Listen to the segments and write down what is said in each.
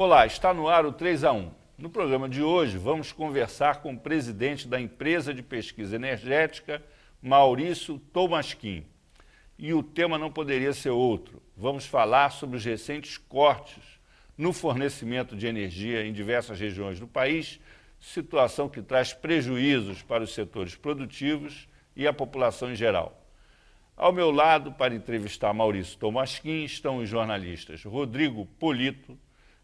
Olá, está no ar o 3 a 1. No programa de hoje, vamos conversar com o presidente da empresa de pesquisa energética, Maurício Tolmasquim. E o tema não poderia ser outro. Vamos falar sobre os recentes cortes no fornecimento de energia em diversas regiões do país, situação que traz prejuízos para os setores produtivos e a população em geral. Ao meu lado, para entrevistar Maurício Tolmasquim, estão os jornalistas Rodrigo Polito,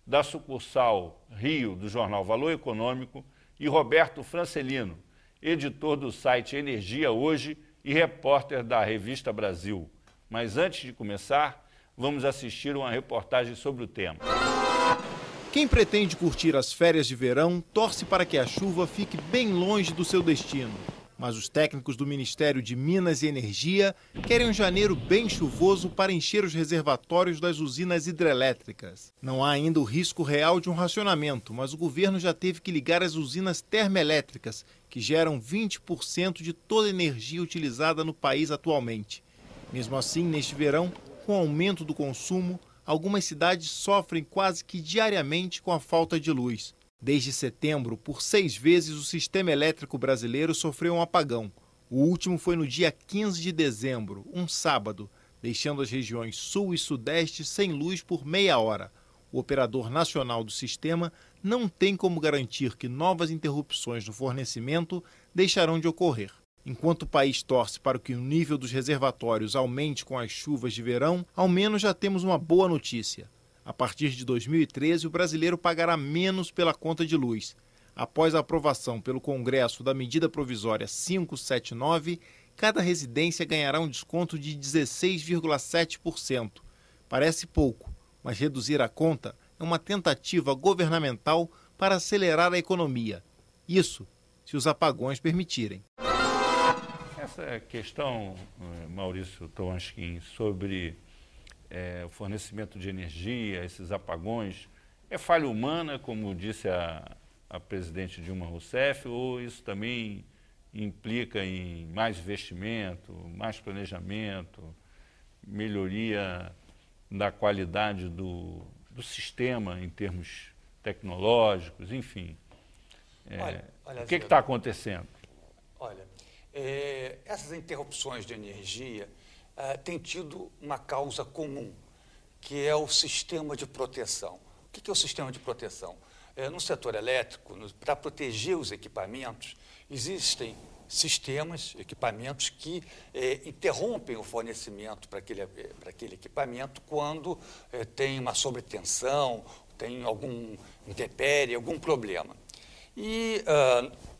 da sucursal Rio do jornal Valor Econômico, e Roberto Francelino, editor do site Energia Hoje e repórter da Revista Brasil. Mas antes de começar, vamos assistir uma reportagem sobre o tema. Quem pretende curtir as férias de verão torce para que a chuva fique bem longe do seu destino. Mas os técnicos do Ministério de Minas e Energia querem um janeiro bem chuvoso para encher os reservatórios das usinas hidrelétricas. Não há ainda o risco real de um racionamento, mas o governo já teve que ligar as usinas termoelétricas, que geram 20% de toda a energia utilizada no país atualmente. Mesmo assim, neste verão, com o aumento do consumo, algumas cidades sofrem quase que diariamente com a falta de luz. Desde setembro, por 6 vezes o sistema elétrico brasileiro sofreu um apagão. O último foi no dia 15 de dezembro, um sábado, deixando as regiões sul e sudeste sem luz por meia hora. O operador nacional do sistema não tem como garantir que novas interrupções no fornecimento deixarão de ocorrer. Enquanto o país torce para que o nível dos reservatórios aumente com as chuvas de verão, ao menos já temos uma boa notícia. A partir de 2013, o brasileiro pagará menos pela conta de luz. Após a aprovação pelo Congresso da medida provisória 579, cada residência ganhará um desconto de 16,7%. Parece pouco, mas reduzir a conta é uma tentativa governamental para acelerar a economia. Isso, se os apagões permitirem. Essa questão, Maurício Tolmasquim, sobre o fornecimento de energia, esses apagões, é falha humana, como disse a presidente Dilma Rousseff, ou isso também implica em mais investimento, mais planejamento, melhoria da qualidade do sistema em termos tecnológicos, enfim. O que está acontecendo? Olha, essas interrupções de energia têm tido uma causa comum, que é o sistema de proteção. O que é o sistema de proteção? No setor elétrico, para proteger os equipamentos, existem sistemas, equipamentos que interrompem o fornecimento para aquele equipamento quando tem uma sobretensão, tem algum intempérie, algum problema. E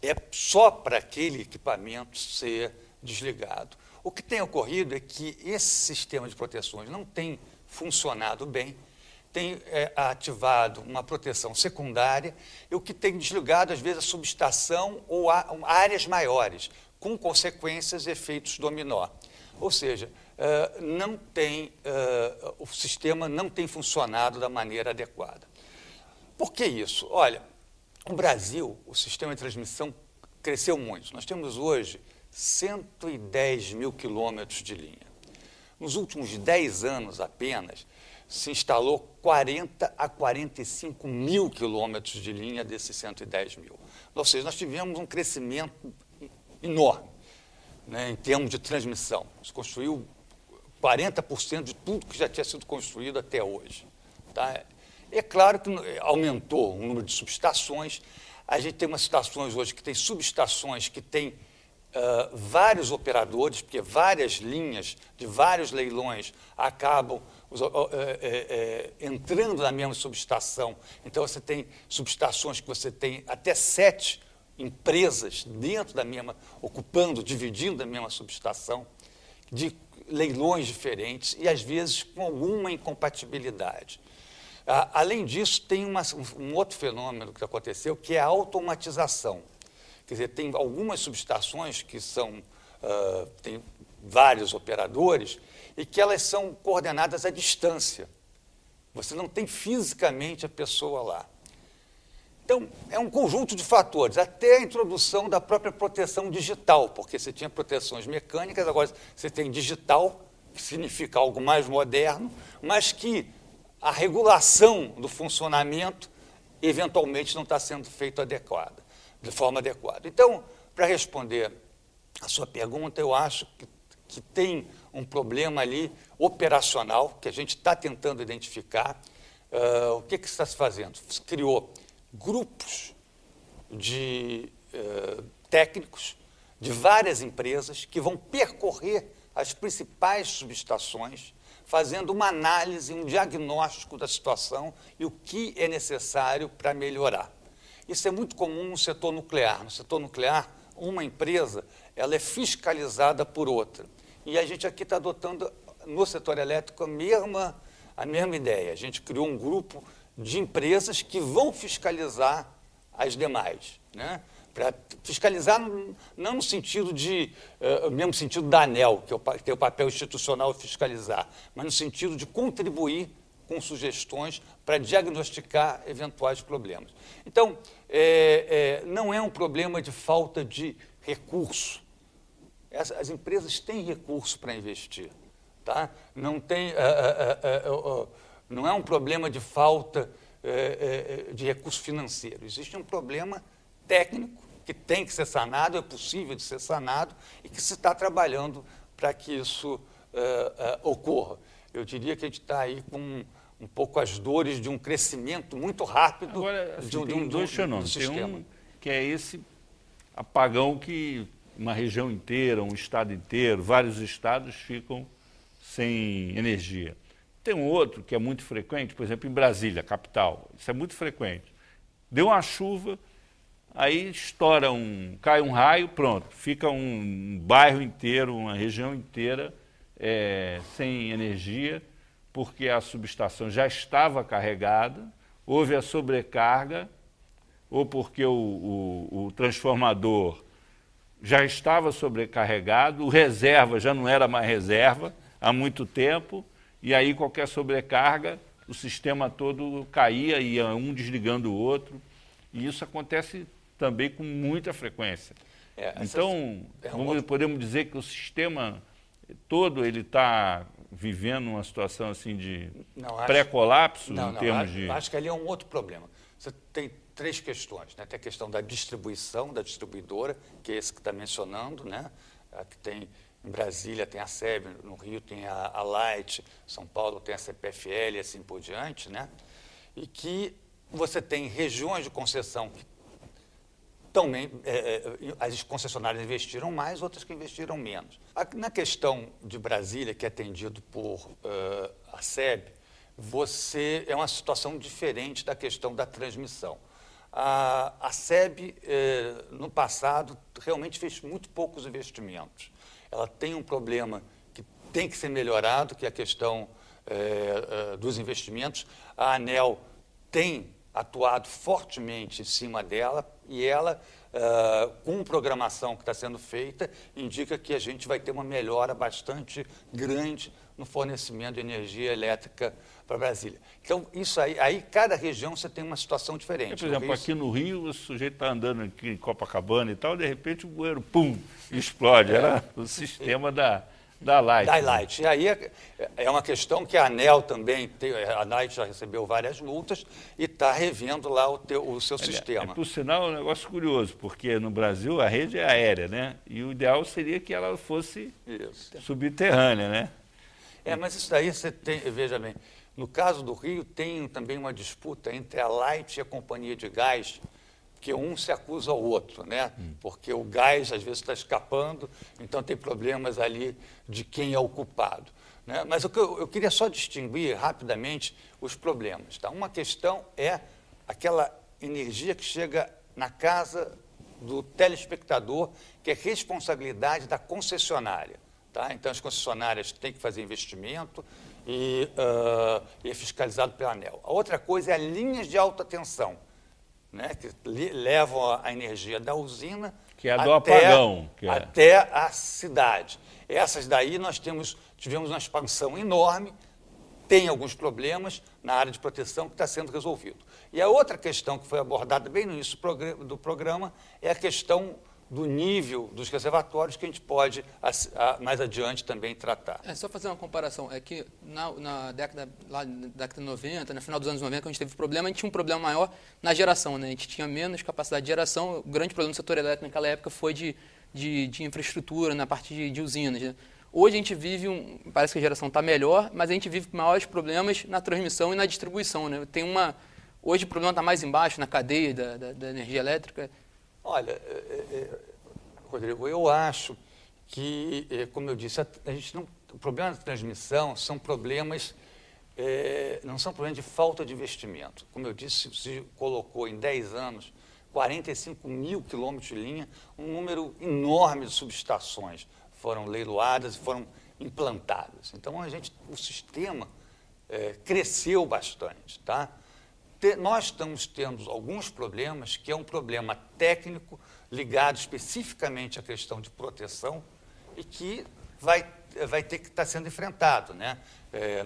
é só para aquele equipamento ser desligado. O que tem ocorrido é que esse sistema de proteções não tem funcionado bem, tem ativado uma proteção secundária, e o que tem desligado, às vezes, a subestação ou áreas maiores, com consequências e efeitos dominó. Ou seja, o sistema não tem funcionado da maneira adequada. Por que isso? Olha, no Brasil, o sistema de transmissão cresceu muito. Nós temos hoje 110 mil quilômetros de linha. Nos últimos 10 anos apenas, se instalou 40 a 45 mil quilômetros de linha desses 110 mil. Ou seja, nós tivemos um crescimento enorme, né, em termos de transmissão. Se construiu 40% de tudo que já tinha sido construído até hoje. Tá? É claro que aumentou o número de subestações. A gente tem umas situações hoje que tem subestações que têm vários operadores, porque várias linhas de vários leilões acabam entrando na mesma subestação. Então, você tem subestações que você tem até 7 empresas dentro da mesma, dividindo a mesma subestação, de leilões diferentes e, às vezes, com alguma incompatibilidade. Além disso, tem um outro fenômeno que aconteceu, que é a automatização. Quer dizer, tem algumas subestações que têm vários operadores e que elas são coordenadas à distância. Você não tem fisicamente a pessoa lá. Então, é um conjunto de fatores, até a introdução da própria proteção digital, porque você tinha proteções mecânicas, agora você tem digital, que significa algo mais moderno, mas que a regulação do funcionamento eventualmente não está sendo feita de forma adequada. Então, para responder a sua pergunta, eu acho que tem um problema ali operacional que a gente está tentando identificar. O que está se fazendo? Se criou grupos de técnicos de várias empresas que vão percorrer as principais subestações, fazendo uma análise, um diagnóstico da situação e o que é necessário para melhorar. Isso é muito comum no setor nuclear. No setor nuclear, uma empresa ela é fiscalizada por outra. E a gente aqui está adotando, no setor elétrico, a mesma ideia. A gente criou um grupo de empresas que vão fiscalizar as demais, né? Para fiscalizar, não no sentido mesmo sentido da ANEEL, que tem o papel institucional de fiscalizar, mas no sentido de contribuir com sugestões para diagnosticar eventuais problemas. Então, não é um problema de falta de recurso. As empresas têm recurso para investir, tá? Não é um problema de falta de recurso financeiro. Existe um problema técnico que tem que ser sanado, é possível de ser sanado e que se está trabalhando para que isso ocorra. Eu diria que a gente está aí com um pouco as dores de um crescimento muito rápido. Agora, assim, tem dois fenômenos. Tem um que é esse apagão que uma região inteira, um estado inteiro, vários estados ficam sem energia. Tem um outro que é muito frequente, por exemplo, em Brasília, capital. Isso é muito frequente. Deu uma chuva, aí cai um raio, pronto, fica um bairro inteiro, uma região inteira sem energia, porque a subestação já estava carregada, houve a sobrecarga, ou porque o transformador já estava sobrecarregado, o reserva já não era mais reserva há muito tempo, e aí qualquer sobrecarga, o sistema todo caía, ia um desligando o outro, e isso acontece também com muita frequência. Então, podemos dizer que o sistema todo ele está vivendo uma situação assim de pré-colapso em termos de... Acho que ali é um outro problema. Você tem três questões, né? Tem a questão da distribuição, da distribuidora, que é esse que está mencionando, né? Que tem em Brasília tem a SEB, no Rio tem a Light, São Paulo tem a CPFL e assim por diante, né? E que você tem regiões de concessão que também as concessionárias investiram mais, outras que investiram menos. Na questão de Brasília, que é atendido por a SEB, é uma situação diferente da questão da transmissão. A SEB, no passado, realmente fez muito poucos investimentos. Ela tem um problema que tem que ser melhorado, que é a questão dos investimentos. A ANEEL tem atuado fortemente em cima dela e ela, com programação que está sendo feita, indica que a gente vai ter uma melhora bastante grande no fornecimento de energia elétrica para Brasília. Então, isso aí cada região você tem uma situação diferente. Por exemplo, aqui no Rio, o sujeito está andando aqui em Copacabana e tal, de repente o bueiro, pum, explode. Era o sistema da Light. Da Light. E aí é uma questão que a ANEEL também tem, a Light já recebeu várias multas e está revendo lá o seu sistema. Por sinal, é um negócio curioso, porque no Brasil a rede é aérea, né? E o ideal seria que ela fosse subterrânea, né? Mas isso daí você tem, veja bem, no caso do Rio tem também uma disputa entre a Light e a companhia de gás, que um se acusa ao outro, né? Porque o gás às vezes está escapando, então tem problemas ali de quem é o culpado, né? Mas eu queria só distinguir rapidamente os problemas, tá? Uma questão é aquela energia que chega na casa do telespectador, que é responsabilidade da concessionária, tá? Então as concessionárias têm que fazer investimento e é fiscalizado pela ANEEL. A outra coisa é as linhas de alta tensão, né, que levam a energia da usina que é do apagão, até a cidade. Essas daí tivemos uma expansão enorme, tem alguns problemas na área de proteção que está sendo resolvido. E a outra questão que foi abordada bem no início do programa é a questão do nível dos reservatórios que a gente pode, mais adiante, também tratar. Só fazer uma comparação, é que na década de 90, no final dos anos 90, quando a gente teve problema, a gente tinha um problema maior na geração, né? A gente tinha menos capacidade de geração, o grande problema do setor elétrico naquela época foi de infraestrutura, na parte de usinas, né? Hoje a gente vive, parece que a geração está melhor, mas a gente vive maiores problemas na transmissão e na distribuição, né? Hoje o problema está mais embaixo, na cadeia da energia elétrica. Olha, Rodrigo, eu acho que, como eu disse, o problema da transmissão são problemas, não são problemas de falta de investimento. Como eu disse, se colocou em 10 anos 45 mil quilômetros de linha, um número enorme de subestações foram leiloadas e foram implantadas. Então, o sistema cresceu bastante, tá? Nós estamos tendo alguns problemas, que é um problema técnico ligado especificamente à questão de proteção e que vai ter que estar sendo enfrentado, né?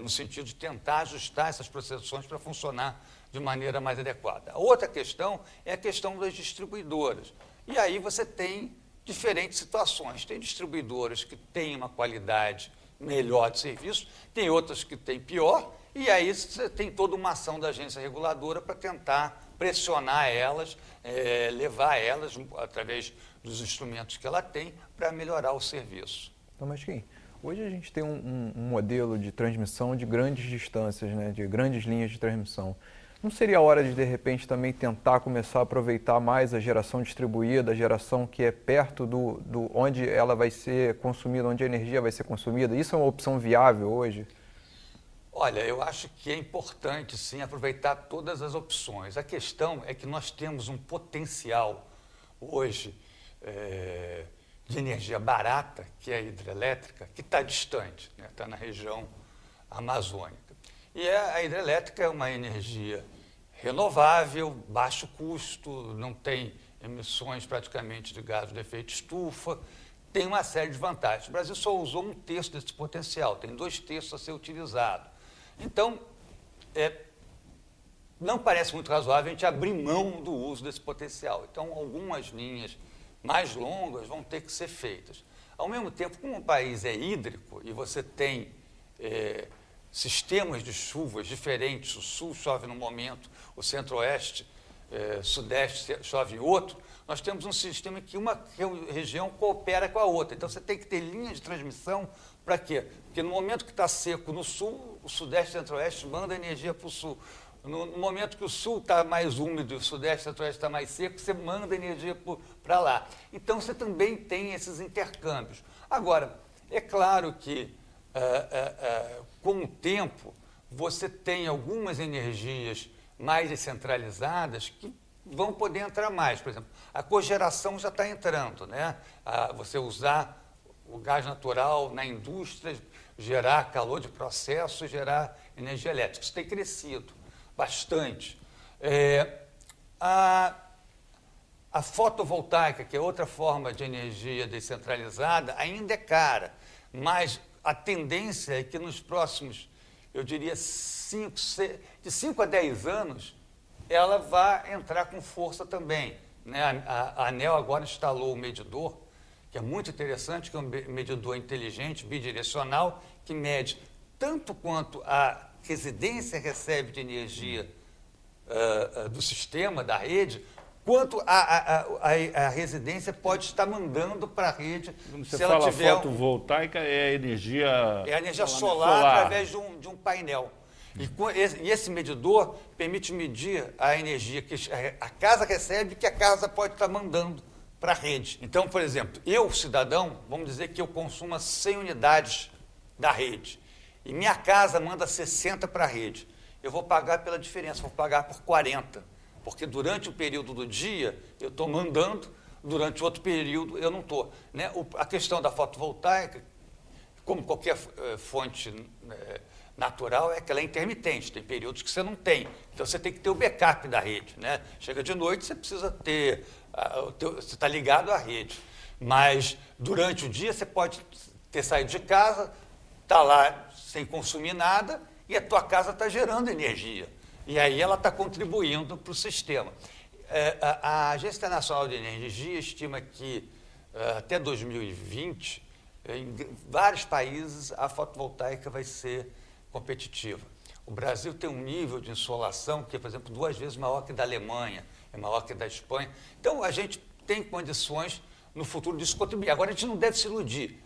No sentido de tentar ajustar essas proteções para funcionar de maneira mais adequada. A outra questão é a questão das distribuidoras. E aí você tem diferentes situações. Tem distribuidoras que têm uma qualidade melhor de serviço, tem outras que têm pior, e aí você tem toda uma ação da agência reguladora para tentar pressionar elas, levar elas, através dos instrumentos que ela tem, para melhorar o serviço. Tomasquim, hoje a gente tem um modelo de transmissão de grandes distâncias, né, de grandes linhas de transmissão. Não seria a hora de repente, também tentar começar a aproveitar mais a geração distribuída, a geração que é perto do onde ela vai ser consumida, onde a energia vai ser consumida? Isso é uma opção viável hoje? Olha, eu acho que é importante, sim, aproveitar todas as opções. A questão é que nós temos um potencial hoje de energia barata, que é a hidrelétrica, que está distante, né? Está na região amazônica. E a hidrelétrica é uma energia renovável, baixo custo, não tem emissões praticamente de gás de efeito estufa, tem uma série de vantagens. O Brasil só usou 1/3 desse potencial, tem 2/3 a ser utilizado. Então, não parece muito razoável a gente abrir mão do uso desse potencial. Então, algumas linhas mais longas vão ter que ser feitas. Ao mesmo tempo, como o país é hídrico e você tem sistemas de chuvas diferentes, o sul chove num momento, o centro-oeste, sudeste chove em outro, nós temos um sistema que uma região coopera com a outra. Então, você tem que ter linha de transmissão para quê? Porque no momento que está seco no sul, o sudeste e o centro-oeste manda energia para o sul. No momento que o sul está mais úmido e o sudeste e o centro-oeste está mais seco, você manda energia para lá. Então, você também tem esses intercâmbios. Agora, é claro que, com o tempo, você tem algumas energias mais descentralizadas que vão poder entrar mais. Por exemplo, a cogeração já está entrando, né? Você usar o gás natural na indústria, gerar calor de processo, gerar energia elétrica. Isso tem crescido bastante. A fotovoltaica, que é outra forma de energia descentralizada, ainda é cara, mas a tendência é que nos próximos, eu diria, de 5 a 10 anos, ela vai entrar com força também, né? A ANEEL agora instalou o medidor, que é muito interessante, que é um medidor inteligente, bidirecional, que mede tanto quanto a residência recebe de energia do sistema, da rede, quanto a residência pode estar mandando para a rede. Quando você fala fotovoltaica, é energia... É a energia solar através de um painel. E esse medidor permite medir a energia que a casa recebe e que a casa pode estar mandando para a rede. Então, por exemplo, eu, cidadão, vamos dizer que eu consumo 100 unidades da rede. E minha casa manda 60 para a rede. Eu vou pagar pela diferença, vou pagar por 40. Porque durante o período do dia eu estou mandando, durante outro período eu não estou. Né? A questão da fotovoltaica, como qualquer fonte natural, é que ela é intermitente, tem períodos que você não tem. Então você tem que ter o backup da rede. Né? Chega de noite, você precisa ter, você está ligado à rede. Mas durante o dia você pode ter saído de casa, está lá sem consumir nada e a tua casa está gerando energia. E aí ela está contribuindo para o sistema. A Agência Internacional de Energia estima que até 2020, em vários países a fotovoltaica vai ser competitiva. O Brasil tem um nível de insolação que é, por exemplo, 2 vezes maior que da Alemanha, é maior que da Espanha. Então, a gente tem condições no futuro disso contribuir. Agora, a gente não deve se iludir.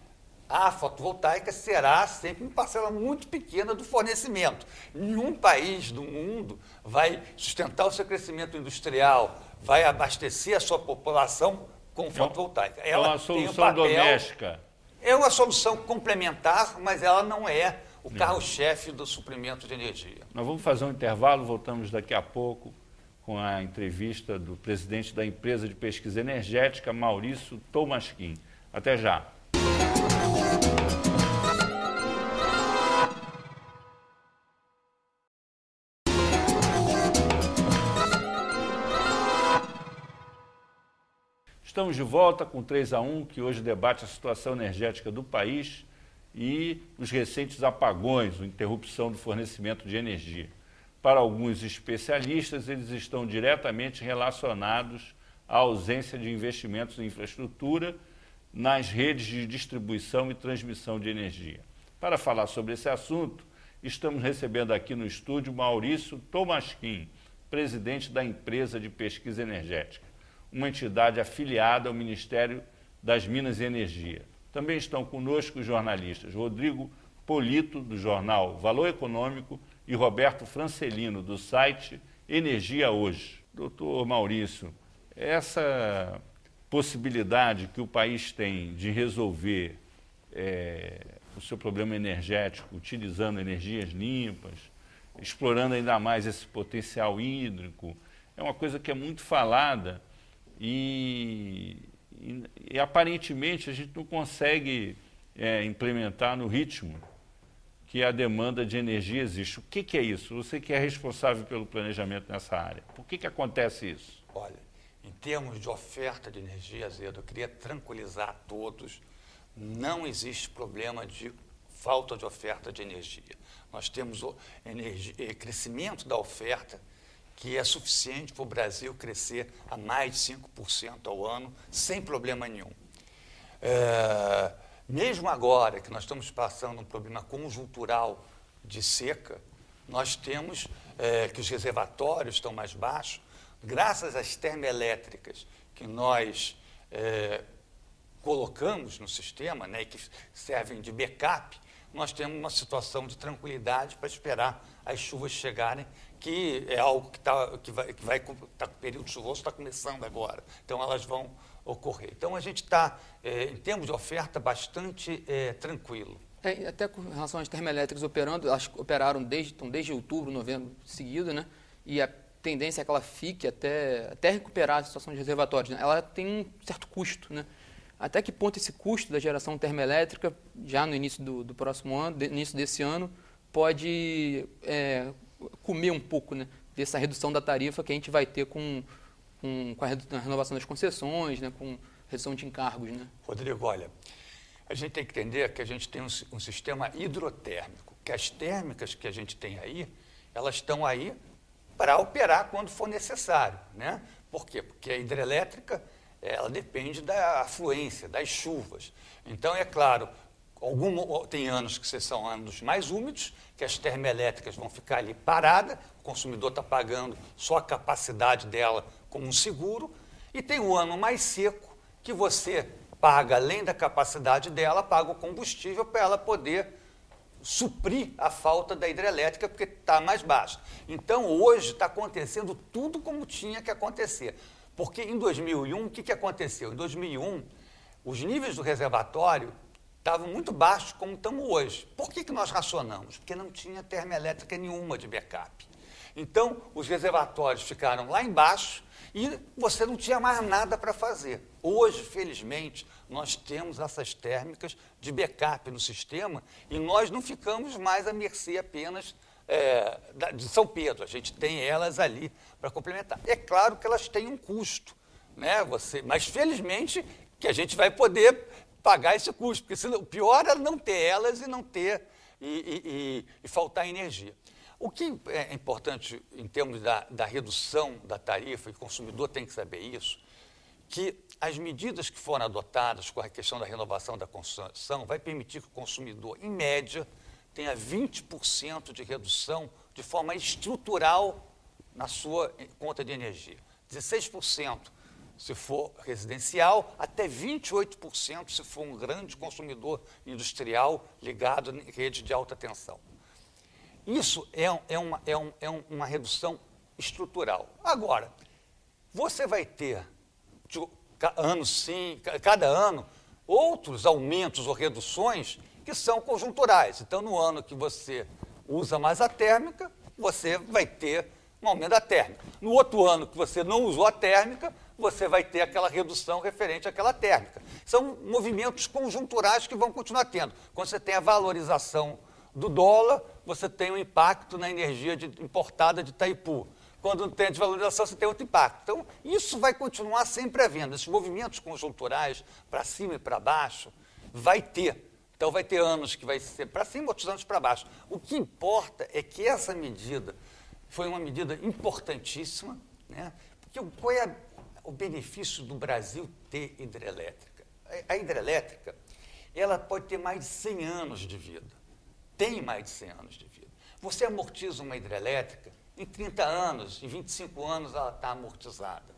A fotovoltaica será sempre uma parcela muito pequena do fornecimento. Nenhum país do mundo vai sustentar o seu crescimento industrial, vai abastecer a sua população com fotovoltaica. É uma solução doméstica. É uma solução complementar, mas ela não é o carro-chefe do suprimento de energia. Nós vamos fazer um intervalo, voltamos daqui a pouco com a entrevista do presidente da empresa de pesquisa energética, Maurício Tolmasquim. Até já. Estamos de volta com 3-1, que hoje debate a situação energética do país e os recentes apagões, a interrupção do fornecimento de energia. Para alguns especialistas, eles estão diretamente relacionados à ausência de investimentos em infraestrutura nas redes de distribuição e transmissão de energia. Para falar sobre esse assunto, estamos recebendo aqui no estúdio Maurício Tolmasquim, presidente da empresa de pesquisa energética, uma entidade afiliada ao Ministério das Minas e Energia. Também estão conosco os jornalistas Rodrigo Polito, do jornal Valor Econômico, e Roberto Francelino, do site Energia Hoje. Doutor Maurício, essa possibilidade que o país tem de resolver o seu problema energético utilizando energias limpas, explorando ainda mais esse potencial hídrico, é uma coisa que é muito falada e aparentemente a gente não consegue implementar no ritmo que a demanda de energia existe. O que é isso? Você que é responsável pelo planejamento nessa área. Por que acontece isso? Olha, em termos de oferta de energia, Azedo, eu queria tranquilizar a todos, não existe problema de falta de oferta de energia. Nós temos o crescimento da oferta que é suficiente para o Brasil crescer a mais de 5% ao ano, sem problema nenhum. Mesmo agora que nós estamos passando um problema conjuntural de seca, nós temos que os reservatórios estão mais baixos, graças às termoelétricas que nós colocamos no sistema, né, e que servem de backup, nós temos uma situação de tranquilidade para esperar as chuvas chegarem, que é algo que o período chuvoso está começando agora, então elas vão ocorrer. Então a gente está, em termos de oferta, bastante tranquilo. Até com relação às termoelétricas operando, elas operaram desde outubro, novembro seguido, né? E a tendência é que ela fique até recuperar a situação de reservatórios, né? Ela tem um certo custo, né? Até que ponto esse custo da geração termoelétrica, já no início do próximo ano, início desse ano, pode comer um pouco, né, dessa redução da tarifa que a gente vai ter com a renovação das concessões, né, com redução de encargos, né? Rodrigo, olha, a gente tem que entender que a gente tem um sistema hidrotérmico, que as térmicas que a gente tem aí, elas estão aí para operar quando for necessário, né? Por quê? Porque a hidrelétrica, ela depende da afluência, das chuvas. Então, é claro, tem anos que são anos mais úmidos, que as termoelétricas vão ficar ali paradas, o consumidor está pagando só a capacidade dela como um seguro, e tem um ano mais seco, que você paga, além da capacidade dela, paga o combustível para ela poder suprir a falta da hidrelétrica, porque está mais baixa. Então, hoje está acontecendo tudo como tinha que acontecer. Porque em 2001, o que aconteceu? Em 2001, os níveis do reservatório estavam muito baixos, como estamos hoje. Por que nós racionamos? Porque não tinha termoelétrica nenhuma de backup. Então, os reservatórios ficaram lá embaixo e você não tinha mais nada para fazer. Hoje, felizmente, nós temos essas térmicas de backup no sistema e nós não ficamos mais à mercê apenas de São Pedro. A gente tem elas ali para complementar. É claro que elas têm um custo, né? Mas, felizmente, que a gente vai poder pagar esse custo, porque senão, o pior é não ter elas e não ter e faltar energia. O que é importante em termos da redução da tarifa, e o consumidor tem que saber isso, que as medidas que foram adotadas com a questão da renovação da construção vai permitir que o consumidor, em média, tenha 20% de redução de forma estrutural na sua conta de energia. 16% se for residencial, até 28% se for um grande consumidor industrial ligado em rede de alta tensão. Isso é uma redução estrutural. Agora, você vai ter, cada ano, outros aumentos ou reduções que são conjunturais. Então, no ano que você usa mais a térmica, você vai ter um aumento da térmica. No outro ano que você não usou a térmica, você vai ter aquela redução referente àquela térmica. São movimentos conjunturais que vão continuar tendo. Quando você tem a valorização do dólar, você tem um impacto na energia importada de Itaipu. Quando tem a desvalorização, você tem outro impacto. Então, isso vai continuar sempre havendo. Esses movimentos conjunturais, para cima e para baixo, vai ter. Então, vai ter anos que vai ser para cima, outros anos para baixo. O que importa é que essa medida foi uma medida importantíssima, né? Porque qual é o benefício do Brasil ter hidrelétrica? A hidrelétrica, ela pode ter mais de 100 anos de vida. Tem mais de 100 anos de vida. Você amortiza uma hidrelétrica, em 30 anos, em 25 anos ela está amortizada.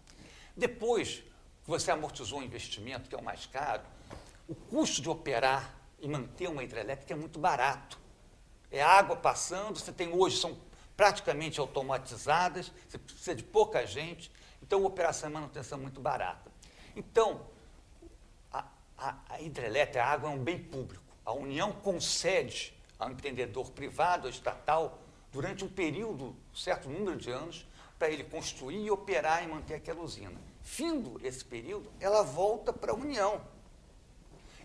Depois que você amortizou um investimento, que é o mais caro, o custo de operar e manter uma hidrelétrica é muito barato. É água passando, você tem hoje, são praticamente automatizadas, você precisa de pouca gente, então a operação e manutenção é muito barata. Então, a hidrelétrica, a água é um bem público. A União concede ao empreendedor privado ou estatal, durante um período, um certo número de anos, para ele construir, operar e manter aquela usina. Findo esse período, ela volta para a União.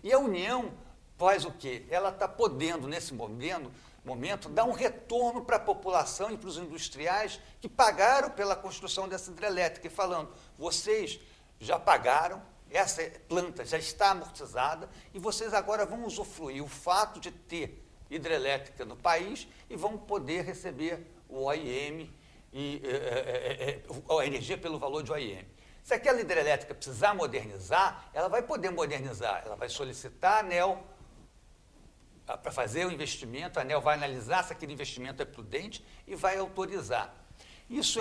E a União faz o quê? Ela está podendo, nesse momento, dar um retorno para a população e para os industriais que pagaram pela construção dessa hidrelétrica, e falando, vocês já pagaram, essa planta já está amortizada e vocês agora vão usufruir o fato de ter hidrelétrica no país e vão poder receber o OIM e a energia pelo valor de OIM. Se aquela hidrelétrica precisar modernizar, ela vai poder modernizar, ela vai solicitar a ANEEL para fazer o investimento, a ANEEL vai analisar se aquele investimento é prudente e vai autorizar. Isso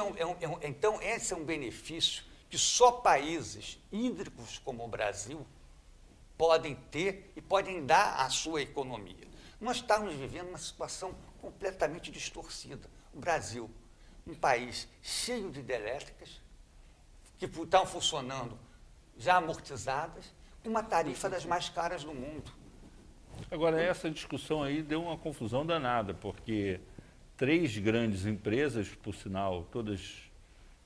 então, esse é um benefício que só países hídricos como o Brasil podem ter e podem dar à sua economia. Nós estamos vivendo uma situação completamente distorcida. O Brasil, um país cheio de hidrelétricas, que estão funcionando já amortizadas, com uma tarifa das mais caras do mundo. Agora, essa discussão aí deu uma confusão danada, porque 3 grandes empresas, por sinal, todas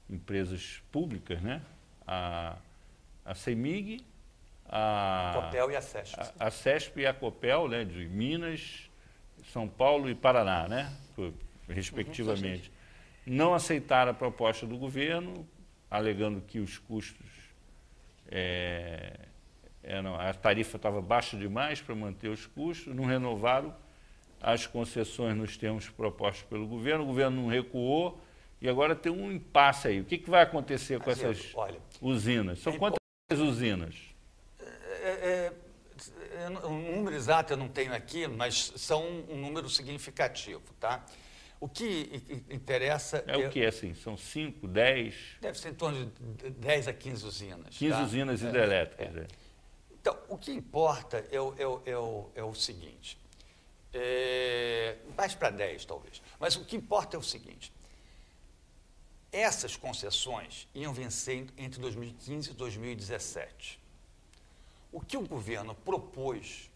empresas públicas, né? A CEMIG, a Copel e a CESP. A CESP e a Copel, né, de Minas, São Paulo e Paraná, né, respectivamente, não aceitaram a proposta do governo, alegando que os custos, a tarifa estava baixa demais para manter os custos, não renovaram as concessões nos termos propostos pelo governo, o governo não recuou e agora tem um impasse aí. O que vai acontecer com essas usinas? São quantas usinas? O número exato eu não tenho aqui, mas são um número significativo, tá? O que interessa... o que, assim? São 5, 10? Deve ser em torno de 10 a 15 usinas. 15 tá? Usinas hidrelétricas. Então, o que importa é o seguinte, mais para 10 talvez, mas o que importa é o seguinte, essas concessões iam vencer entre 2015 e 2017. O que o governo propôs,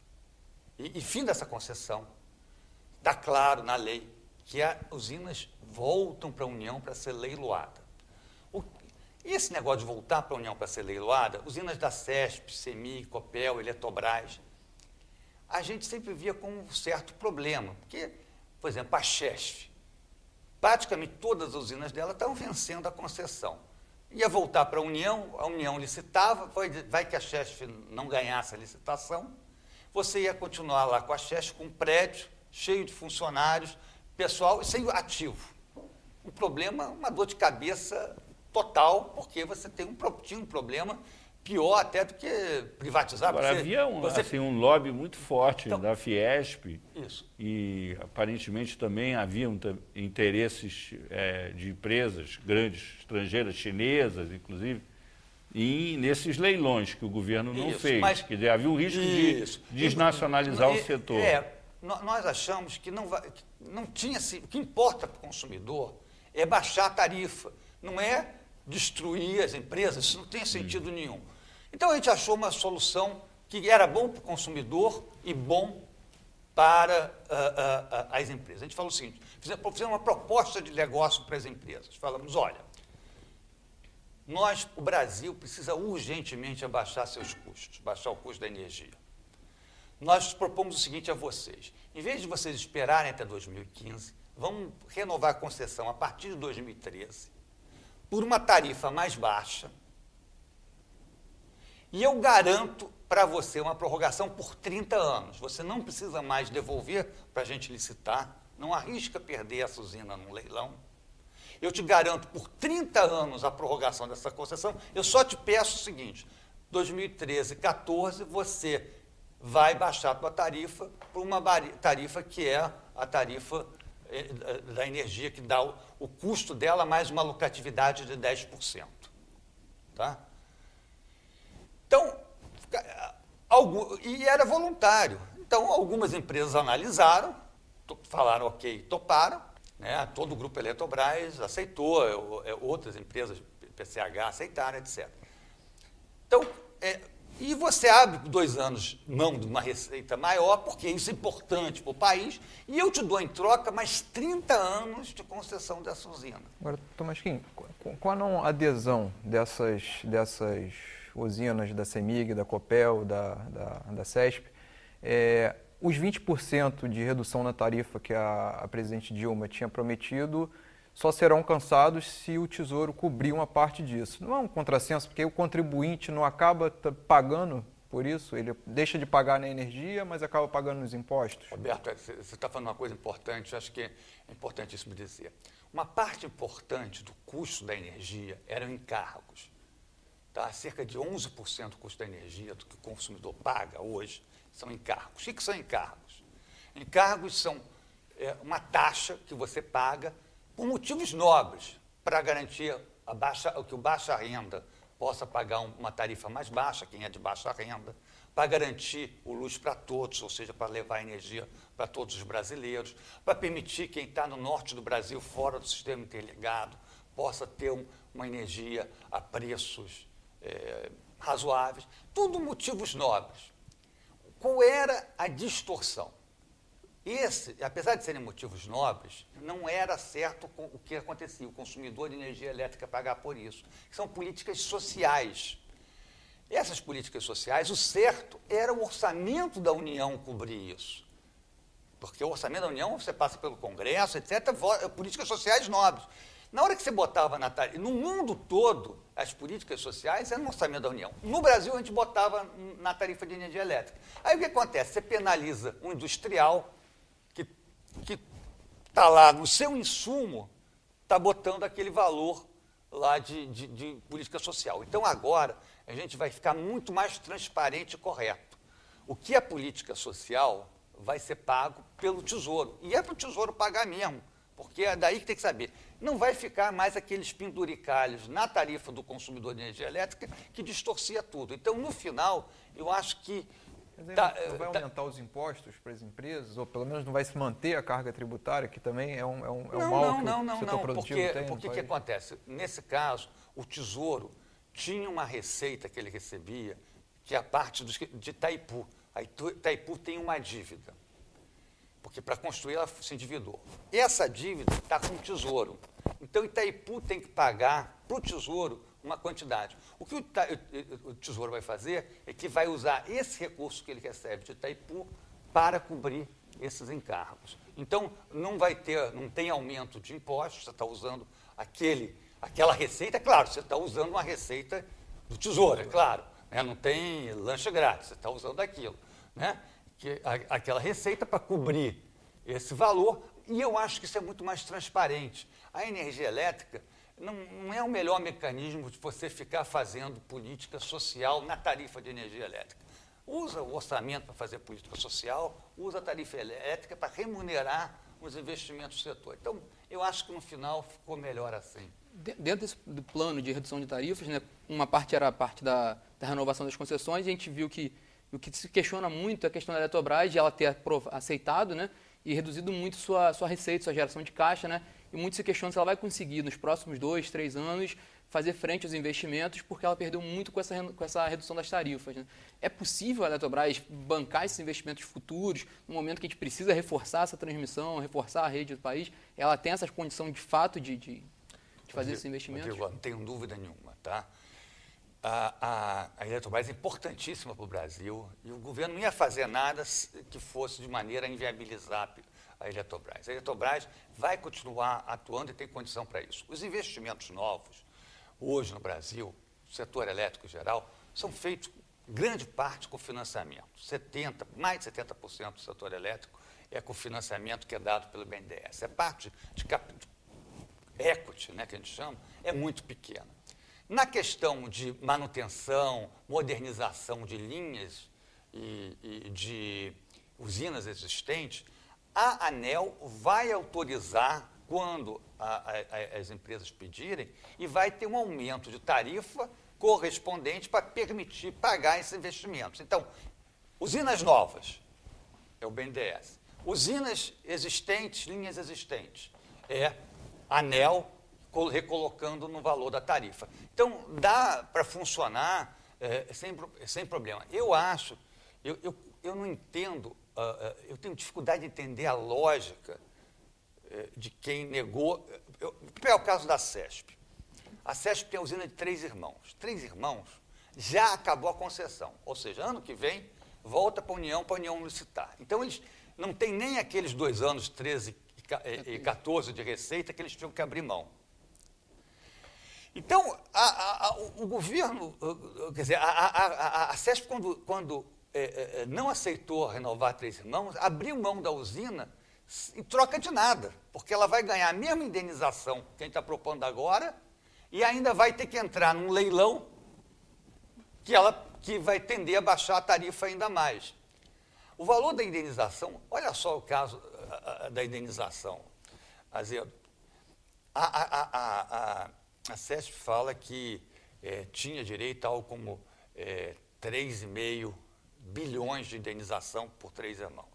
e fim dessa concessão, está claro na lei que as usinas voltam para a União para ser leiloada. E esse negócio de voltar para a União para ser leiloada, usinas da CESP, CEMIG, Copel, Eletrobras, a gente sempre via como um certo problema, porque, por exemplo, a CHESF, praticamente todas as usinas dela estavam vencendo a concessão. Ia voltar para a União licitava, vai que a CHESF não ganhasse a licitação, você ia continuar lá com a CHESF, com um prédio cheio de funcionários, pessoal sem ativo. Um problema, uma dor de cabeça total, porque você tinha um problema pior até do que privatizar. Agora, havia um lobby muito forte da Fiesp. Isso. E aparentemente também haviam interesses de empresas grandes, estrangeiras, chinesas, inclusive, e nesses leilões que o governo não fez. Mas, quer dizer, havia um risco de desnacionalizar o setor. Nós achamos que não tinha... O que importa para o consumidor é baixar a tarifa, não é destruir as empresas, isso não tem sentido nenhum. Então a gente achou uma solução que era bom para o consumidor e bom para as empresas. A gente falou o seguinte, fizemos uma proposta de negócio para as empresas. Falamos, olha, o Brasil precisa urgentemente abaixar seus custos, baixar o custo da energia. Nós propomos o seguinte a vocês, em vez de vocês esperarem até 2015, vamos renovar a concessão a partir de 2013, por uma tarifa mais baixa, e eu garanto para você uma prorrogação por 30 anos. Você não precisa mais devolver para a gente licitar, não arrisca perder essa usina num leilão. Eu te garanto por 30 anos a prorrogação dessa concessão. Eu só te peço o seguinte, 2013, 14, você vai baixar a tua tarifa para uma tarifa que é a tarifa da energia, que dá o custo dela mais uma lucratividade de 10%. Tá? Então, e era voluntário. Então, algumas empresas analisaram, falaram ok, toparam, né? Todo o grupo Eletrobras aceitou, outras empresas, PCH, aceitaram, etc. Então, e você abre 2 anos mão de uma receita maior, porque isso é importante para o país, e eu te dou em troca mais 30 anos de concessão dessa usina. Agora, Tomasquim, com a não adesão dessas usinas da CEMIG, da Copel, da CESP, os 20% de redução na tarifa que a presidente Dilma tinha prometido só serão alcançados se o Tesouro cobrir uma parte disso. Não é um contrassenso, porque o contribuinte não acaba pagando por isso, ele deixa de pagar na energia, mas acaba pagando nos impostos. Roberto, você está falando uma coisa importante, acho que é importantíssimo dizer. Uma parte importante do custo da energia eram encargos. Tá? Cerca de 11% do custo da energia do que o consumidor paga hoje são encargos. O que são encargos? Encargos são uma taxa que você paga por motivos nobres, para garantir que o baixa renda possa pagar uma tarifa mais baixa, quem é de baixa renda, para garantir o luz para todos, ou seja, para levar energia para todos os brasileiros, para permitir quem está no norte do Brasil, fora do sistema interligado, possa ter uma energia a preços razoáveis, tudo motivos nobres. Qual era a distorção? Apesar de serem motivos nobres, não era certo o que acontecia, o consumidor de energia elétrica pagar por isso. São políticas sociais. Essas políticas sociais, o certo era o orçamento da União cobrir isso. Porque o orçamento da União, você passa pelo Congresso, etc., políticas sociais nobres. Na hora que você botava na tarifa, no mundo todo, as políticas sociais eram no orçamento da União. No Brasil, a gente botava na tarifa de energia elétrica. Aí o que acontece? Você penaliza um industrial que está lá no seu insumo, está botando aquele valor lá de política social. Então, agora, a gente vai ficar muito mais transparente e correto. O que é política social vai ser pago pelo Tesouro. E é para o Tesouro pagar mesmo, porque é daí que tem que saber. Não vai ficar mais aqueles penduricalhos na tarifa do consumidor de energia elétrica que distorcia tudo. Então, no final, eu acho que... não vai aumentar os impostos para as empresas, ou pelo menos não vai se manter a carga tributária, que também é um mal que o setor produtivo tem? Porque o que acontece? Nesse caso, o Tesouro tinha uma receita que ele recebia, que é a parte de Itaipu. A Itaipu tem uma dívida, porque para construir ela se endividou. Essa dívida está com o Tesouro. Então, Itaipu tem que pagar para o Tesouro uma quantidade. O que o Tesouro vai fazer é que vai usar esse recurso que ele recebe de Itaipu para cobrir esses encargos. Então, não tem aumento de impostos, você está usando aquela receita, é claro, você está usando uma receita do Tesouro, é claro, né? Não tem lanche grátis, você está usando aquilo, né? Aquela receita para cobrir esse valor, e eu acho que isso é muito mais transparente. A energia elétrica, não é o melhor mecanismo de você ficar fazendo política social na tarifa de energia elétrica. Usa o orçamento para fazer política social, usa a tarifa elétrica para remunerar os investimentos do setor. Então, eu acho que no final ficou melhor assim. Dentro do plano de redução de tarifas, né, uma parte era a parte da renovação das concessões, a gente viu que o que se questiona muito é a questão da Eletrobras, de ela ter aceitado, né, e reduzido muito sua receita, sua geração de caixa, né, e muito se questiona se ela vai conseguir, nos próximos 2, 3 anos, fazer frente aos investimentos, porque ela perdeu muito com essa redução das tarifas. Né? É possível a Eletrobras bancar esses investimentos futuros, no momento que a gente precisa reforçar essa transmissão, reforçar a rede do país? Ela tem essa condição de fato de fazer esses investimentos? Rodrigo, não tenho dúvida nenhuma, tá? A Eletrobras é importantíssima para o Brasil e o governo não ia fazer nada que fosse de maneira a inviabilizar a Eletrobras. A Eletrobras vai continuar atuando e tem condição para isso. Os investimentos novos, hoje no Brasil, o setor elétrico em geral, são feitos, grande parte, com financiamento. Mais de 70% do setor elétrico é com financiamento que é dado pelo BNDES. A parte de equity, né, que a gente chama, é muito pequena. Na questão de manutenção, modernização de linhas e de usinas existentes, a ANEEL vai autorizar quando as empresas pedirem e vai ter um aumento de tarifa correspondente para permitir pagar esses investimentos. Então, usinas novas, é o BNDES. Usinas existentes, linhas existentes, é a ANEEL recolocando no valor da tarifa. Então, dá para funcionar sem problema. Eu acho, eu não entendo, eu tenho dificuldade de entender a lógica de quem negou. É o caso da CESP. A CESP tem a usina de Três Irmãos. Três Irmãos já acabou a concessão, ou seja, ano que vem volta para a União licitar. Então, eles não têm nem aqueles 2 anos, 13 e 14 de receita que eles tinham que abrir mão. Então, o governo, quer dizer, a CESP, quando não aceitou renovar Três Irmãos, abriu mão da usina em troca de nada, porque ela vai ganhar a mesma indenização que a gente está propondo agora e ainda vai ter que entrar num leilão que vai tender a baixar a tarifa ainda mais. O valor da indenização, olha só o caso da indenização, Azedo. A CESP fala que tinha direito a algo como 3,5 bilhões de indenização por Três Irmãos.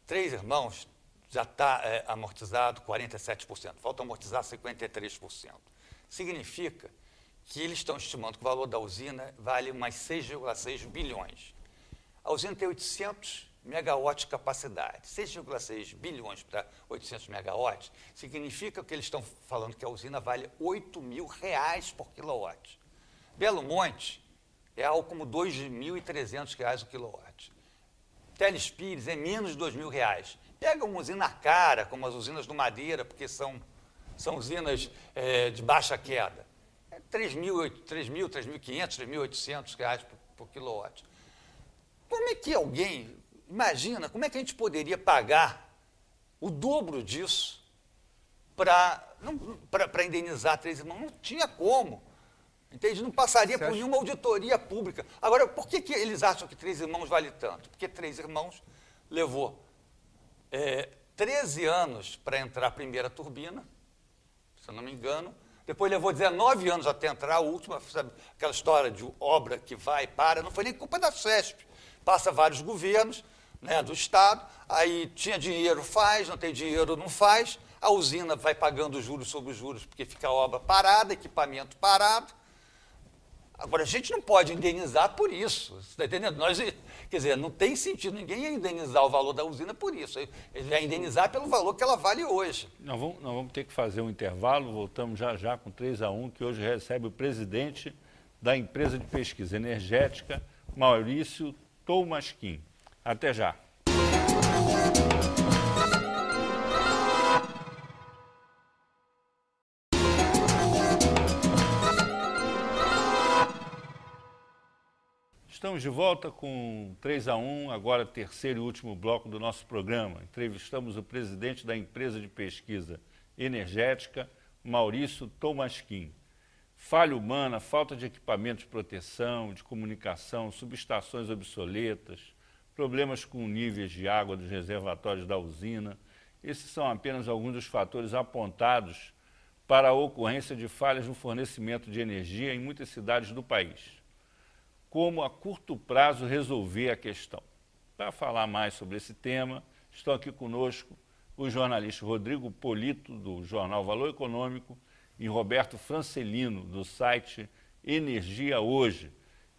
Três Irmãos já está amortizado 47%, falta amortizar 53%. Significa que eles estão estimando que o valor da usina vale mais 6,6 bilhões. A usina tem 800 megawatts de capacidade. 6,6 bilhões para 800 megawatts significa que eles estão falando que a usina vale R$8.000 por quilowatt. Belo Monte é algo como R$2.300 o quilowatt. Teles Pires é menos de R$2.000. Pega uma usina cara, como as usinas do Madeira, porque são usinas de baixa queda. É R$3.500, R$3.800 por quilowatt. Como é que alguém... Imagina, como é que a gente poderia pagar o dobro disso para indenizar Três Irmãos? Não tinha como. Entende? Não passaria por nenhuma auditoria pública. Agora, por que eles acham que Três Irmãos vale tanto? Porque Três Irmãos levou 13 anos para entrar a primeira turbina, se eu não me engano. Depois levou 19 anos até entrar a última, sabe, aquela história de obra que vai e para. Não foi nem culpa da CESP. Passa vários governos, né, do Estado, aí tinha dinheiro, faz, não tem dinheiro, não faz, a usina vai pagando juros sobre juros, porque fica a obra parada, equipamento parado. Agora, a gente não pode indenizar por isso, você está entendendo? Quer dizer, não tem sentido, ninguém ia indenizar o valor da usina por isso, ele vai indenizar pelo valor que ela vale hoje. Nós vamos ter que fazer um intervalo, voltamos já com 3-1, que hoje recebe o presidente da empresa de pesquisa energética, Maurício Tolmasquim. Até já. Estamos de volta com 3-1, agora terceiro e último bloco do nosso programa. Entrevistamos o presidente da empresa de pesquisa energética, Maurício Tomasquim. Falha humana, falta de equipamentos de proteção, de comunicação, subestações obsoletas, problemas com níveis de água dos reservatórios da usina. Esses são apenas alguns dos fatores apontados para a ocorrência de falhas no fornecimento de energia em muitas cidades do país. Como a curto prazo resolver a questão? Para falar mais sobre esse tema, estão aqui conosco o jornalista Rodrigo Polito, do jornal Valor Econômico, e Roberto Francelino, do site Energia Hoje,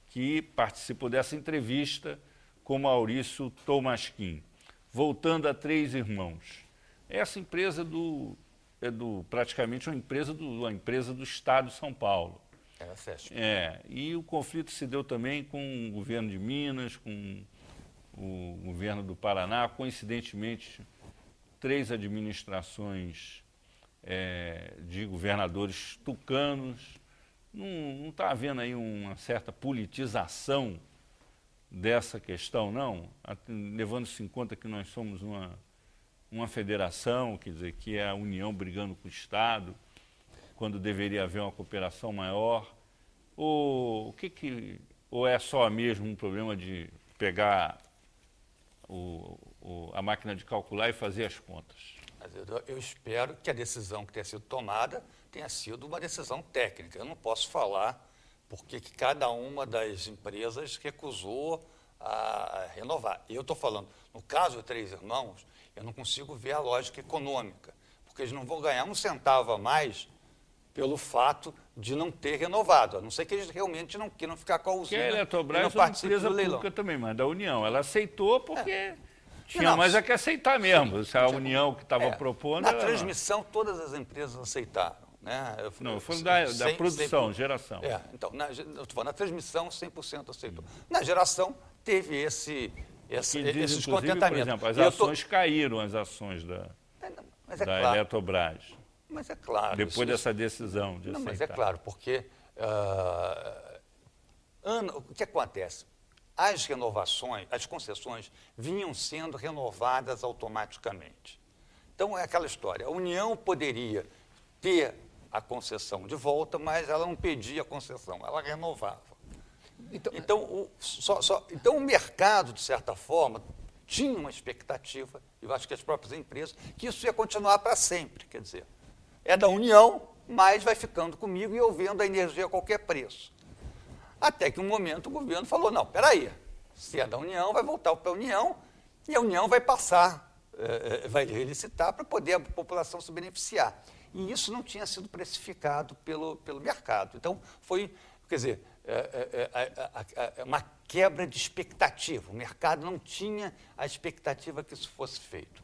que participou dessa entrevista com Maurício Tomasquim. Voltando a Três Irmãos. Essa empresa praticamente uma empresa do Estado de São Paulo. E o conflito se deu também com o governo de Minas, com o governo do Paraná, coincidentemente, 3 administrações de governadores tucanos. Não está havendo aí uma certa politização dessa questão, não? Levando-se em conta que nós somos uma federação, quer dizer, que é a União brigando com o Estado, quando deveria haver uma cooperação maior, ou é só mesmo um problema de pegar a máquina de calcular e fazer as contas? Mas eu espero que a decisão que tenha sido tomada tenha sido uma decisão técnica. Eu não posso falar porque que cada uma das empresas recusou a renovar. Eu estou falando, no caso de Três Irmãos, eu não consigo ver a lógica econômica, porque eles não vão ganhar um centavo a mais pelo fato de não ter renovado, a não ser que eles realmente não queiram ficar com a usina. Porque a Eletrobras é uma empresa pública também, mas da União. Ela aceitou porque tinha mais a que aceitar mesmo. Se a União que estava propondo... Na transmissão, todas as empresas aceitaram. Né? Não, foi da produção, geração. Então, eu estou falando, na transmissão, 100% aceitou. Na geração, teve esse descontentamento. Por exemplo, as ações caíram, as ações da Eletrobras. Mas é claro. Depois dessa decisão de aceitar. Mas é claro, porque o que acontece? As renovações, as concessões vinham sendo renovadas automaticamente. Então, é aquela história. A União poderia ter a concessão de volta, mas ela não pedia a concessão, ela renovava. Então, o mercado, de certa forma, tinha uma expectativa, eu acho que as próprias empresas, que isso ia continuar para sempre. Quer dizer, é da União, mas vai ficando comigo e eu vendo a energia a qualquer preço. Até que um momento o governo falou, não, peraí, se é da União, vai voltar para a União e a União vai passar, vai relicitar para poder a população se beneficiar. E isso não tinha sido precificado pelo mercado. Então, foi, quer dizer, uma quebra de expectativa. O mercado não tinha a expectativa que isso fosse feito.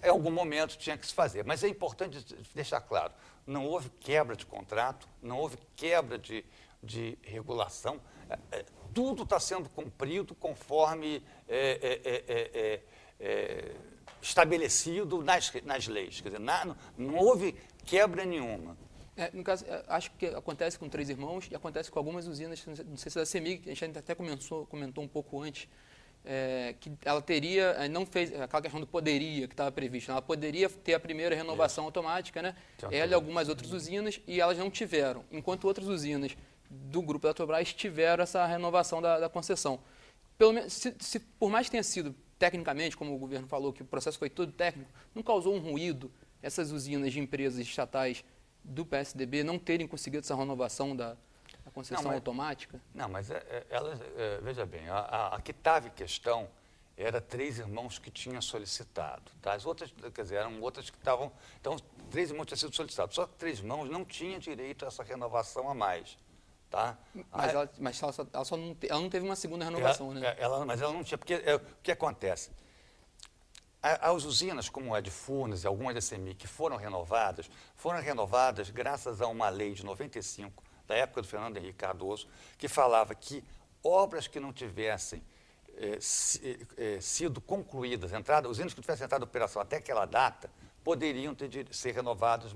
Em algum momento tinha que se fazer. Mas é importante deixar claro, não houve quebra de contrato, não houve quebra de regulação, tudo está sendo cumprido conforme estabelecido nas leis. Quer dizer, não houve quebra nenhuma. No caso, acho que acontece com Três Irmãos e acontece com algumas usinas, não sei se é da CEMIG, a gente até comentou um pouco antes, que ela teria, não fez aquela questão do poderia que estava previsto, ela poderia ter a primeira renovação automática, né? Ela e algumas outras usinas, e elas não tiveram, enquanto outras usinas do grupo Eletrobras tiveram essa renovação da concessão. Pelo menos, por mais que tenha sido tecnicamente, como o governo falou, que o processo foi todo técnico, não causou um ruído essas usinas de empresas estatais do PSDB não terem conseguido essa renovação da concessão automática? Não, mas veja bem, a que estava em questão era Três Irmãos que tinham solicitado. Tá? As outras, quer dizer, eram outras que estavam... Então, Três Irmãos tinha sido solicitado. Só que Três Irmãos não tinha direito a essa renovação a mais. Tá? Mas ela não teve uma segunda renovação, né? Mas ela não tinha, porque o que acontece? As usinas, como a de Furnas e algumas da CEMIG, que foram renovadas graças a uma lei de 95, da época do Fernando Henrique Cardoso, que falava que obras que não tivessem sido concluídas, usinas que tivessem entrado em operação até aquela data, poderiam ser renovadas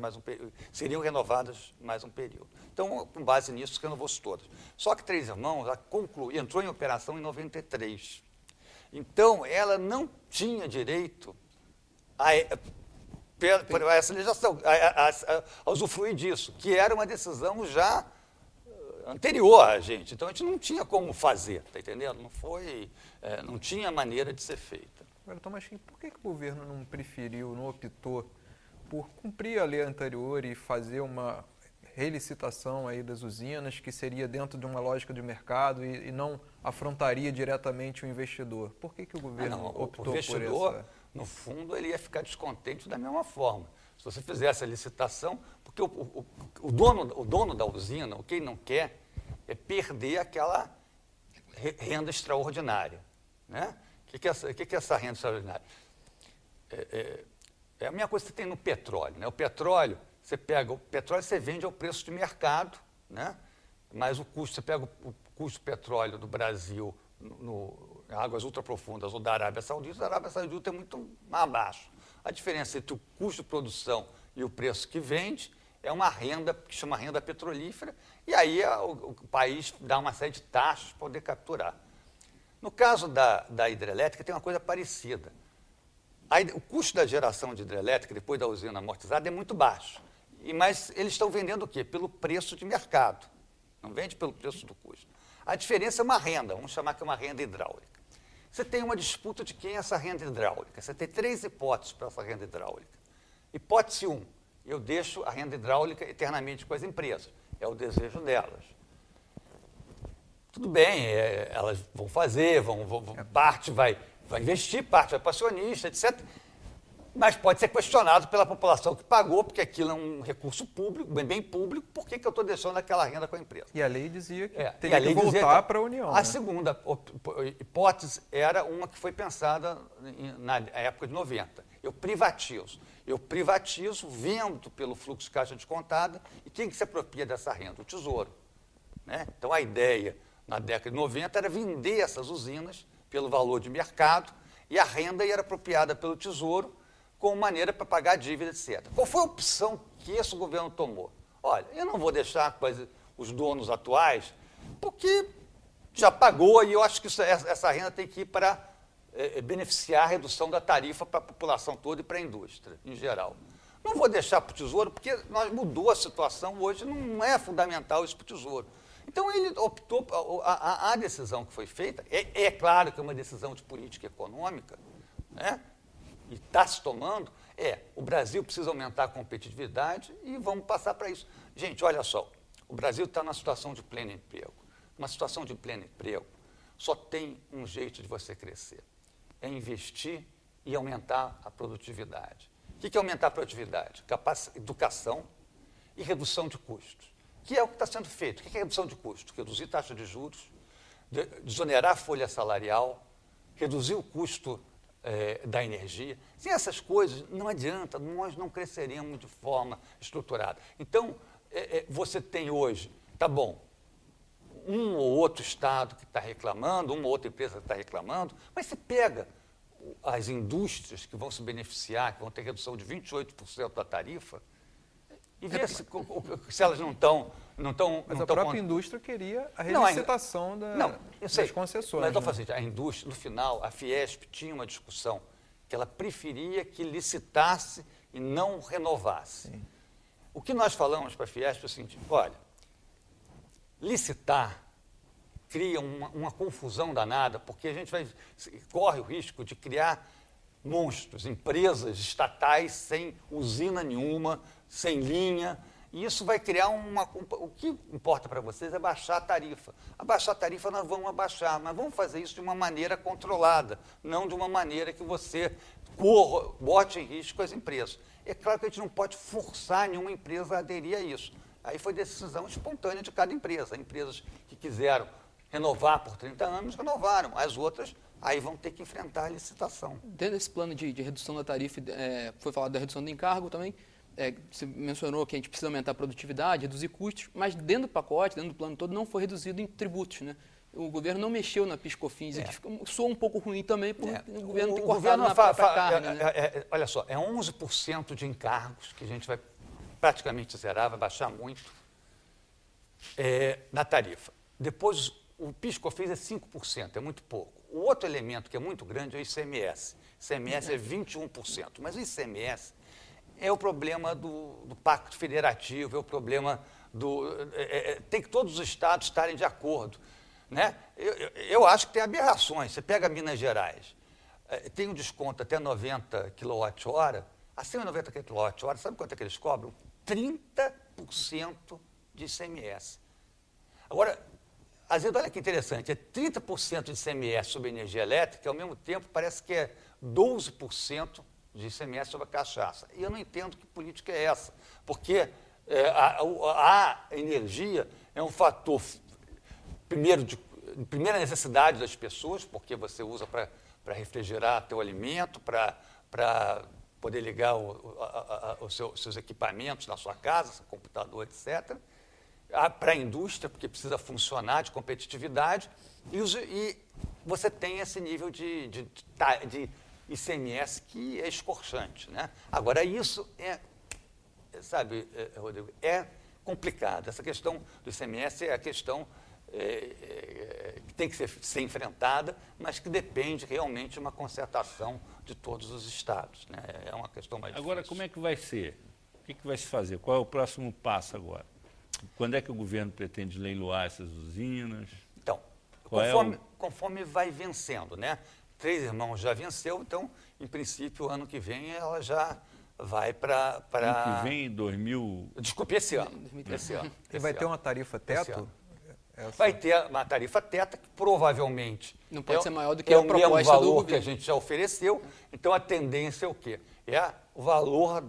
seriam renovadas mais um período. Então, com base nisso, renovou-se todas. Só que Três Irmãos entrou em operação em 93. Então, ela não tinha direito por essa legislação, a usufruir disso, que era uma decisão já anterior a gente. Então, a gente não tinha como fazer, tá entendendo? Não tinha maneira de ser feita. Agora, Tomasquim, por que o governo não preferiu, não optou por cumprir a lei anterior e fazer uma relicitação aí das usinas, que seria dentro de uma lógica de mercado e não afrontaria diretamente o investidor? Por que o governo optou por essa? O investidor, no fundo, ele ia ficar descontente da mesma forma. Se você fizesse a licitação, porque o dono da usina, o que ele não quer é perder aquela renda extraordinária. Né? O que é essa renda extraordinária? É a mesma coisa que você tem no petróleo. Né? O petróleo, você pega o petróleo, você vende ao preço de mercado, né? Mas o custo, você pega o custo do petróleo do Brasil em águas ultraprofundas ou da Arábia Saudita é muito mais baixo. A diferença entre o custo de produção e o preço que vende é uma renda que chama renda petrolífera, e aí o país dá uma série de taxas para poder capturar. No caso da hidrelétrica, tem uma coisa parecida. O custo da geração de hidrelétrica, depois da usina amortizada, é muito baixo. Mas eles estão vendendo o quê? Pelo preço de mercado. Não vende pelo preço do custo. A diferença é uma renda, vamos chamar que é uma renda hidráulica. Você tem uma disputa de quem é essa renda hidráulica. Você tem 3 hipóteses para essa renda hidráulica. Hipótese 1, eu deixo a renda hidráulica eternamente com as empresas. É o desejo delas. Tudo bem, elas vão fazer, parte vai investir, parte vai para acionista, etc. Mas pode ser questionado pela população que pagou, porque aquilo é um recurso público, bem público, por que eu estou deixando aquela renda com a empresa? E a lei dizia que teria que voltar para a União. A segunda hipótese era uma que foi pensada na época de 90. Eu privatizo, vendo pelo fluxo de caixa descontada, e quem que se apropria dessa renda? O Tesouro. Né? Então, a ideia, na década de 90, era vender essas usinas pelo valor de mercado, e a renda era apropriada pelo Tesouro, como maneira para pagar a dívida, etc. Qual foi a opção que esse governo tomou? Olha, eu não vou deixar os donos atuais, porque já pagou e eu acho que essa renda tem que ir para beneficiar a redução da tarifa para a população toda e para a indústria, em geral. Não vou deixar para o Tesouro, porque mudou a situação hoje, não é fundamental isso para o Tesouro. Então, ele optou, a decisão que foi feita, é claro que é uma decisão de política econômica, né? E está se tomando, o Brasil precisa aumentar a competitividade e vamos passar para isso. Gente, olha só, o Brasil está numa situação de pleno emprego. Uma situação de pleno emprego só tem um jeito de você crescer, é investir e aumentar a produtividade. O que é aumentar a produtividade? Educação e redução de custos, que é o que está sendo feito. O que é redução de custos? Reduzir taxa de juros, desonerar a folha salarial, reduzir o custo da energia. Sem essas coisas, não adianta, nós não cresceremos de forma estruturada. Então, você tem hoje, tá bom, um ou outro estado que está reclamando, uma ou outra empresa que está reclamando, mas você pega as indústrias que vão se beneficiar, que vão ter redução de 28% da tarifa, e vê se elas não estão... Mas a própria indústria queria a relicitação das concessões. Mas eu falo assim, a indústria, no final, a Fiesp tinha uma discussão que ela preferia que licitasse e não renovasse. Sim. O que nós falamos para a Fiesp é o seguinte, olha, licitar cria uma confusão danada, porque a gente corre o risco de criar monstros, empresas estatais sem usina nenhuma, sem linha, e isso vai criar o que importa para vocês é baixar a tarifa. Abaixar a tarifa nós vamos abaixar, mas vamos fazer isso de uma maneira controlada, não de uma maneira que você bote em risco as empresas. É claro que a gente não pode forçar nenhuma empresa a aderir a isso. Aí foi decisão espontânea de cada empresa. Empresas que quiseram renovar por 30 anos, renovaram. As outras, aí vão ter que enfrentar a licitação. Dentro desse plano de redução da tarifa, foi falado da redução do encargo também. Você mencionou que a gente precisa aumentar a produtividade, reduzir custos, mas dentro do pacote, dentro do plano todo, não foi reduzido em tributos, né? O governo não mexeu na PIS/COFINS, soa um pouco ruim também, porque o governo tem cortado na própria carne. Né? Olha só, 11% de encargos que a gente vai praticamente zerar, vai baixar muito na tarifa. Depois, o PIS/COFINS é 5%, é muito pouco. O outro elemento que é muito grande é o ICMS. O ICMS é 21%, mas o ICMS é o problema do pacto federativo, é o problema tem que todos os estados estarem de acordo, né? Eu acho que tem aberrações. Você pega Minas Gerais, tem um desconto até 90 kWh, acima de 90 kWh, sabe quanto é que eles cobram? 30% de ICMS. Agora, às vezes, olha que interessante, é 30% de ICMS sobre energia elétrica, e ao mesmo tempo parece que é 12% de ICMS sobre a cachaça. E eu não entendo que política é essa, porque a energia é um fator, primeiro, de primeira necessidade das pessoas, porque você usa para refrigerar teu alimento, para poder ligar os seus equipamentos na sua casa, seu computador, etc. Para a indústria, porque precisa funcionar, de competitividade, e você tem esse nível de ICMS que é escorchante, né? Agora, isso sabe, Rodrigo, é complicado. Essa questão do ICMS é a questão que tem que ser enfrentada, mas que depende realmente de uma concertação de todos os estados, né? É uma questão mais difícil. Agora, como é que vai ser? O que vai se fazer? Qual é o próximo passo agora? Quando é que o governo pretende leiloar essas usinas? Então, conforme vai vencendo, né? 3 Irmãos já venceu, então, em princípio, ano que vem ela já vai para... Ano que vem, 2000... Desculpe, esse ano. E vai ter uma tarifa teto? Vai ter uma tarifa teto que provavelmente... Não pode ser maior do que a proposta do governo. É o mesmo valor que a gente já ofereceu, então a tendência é o quê? É o valor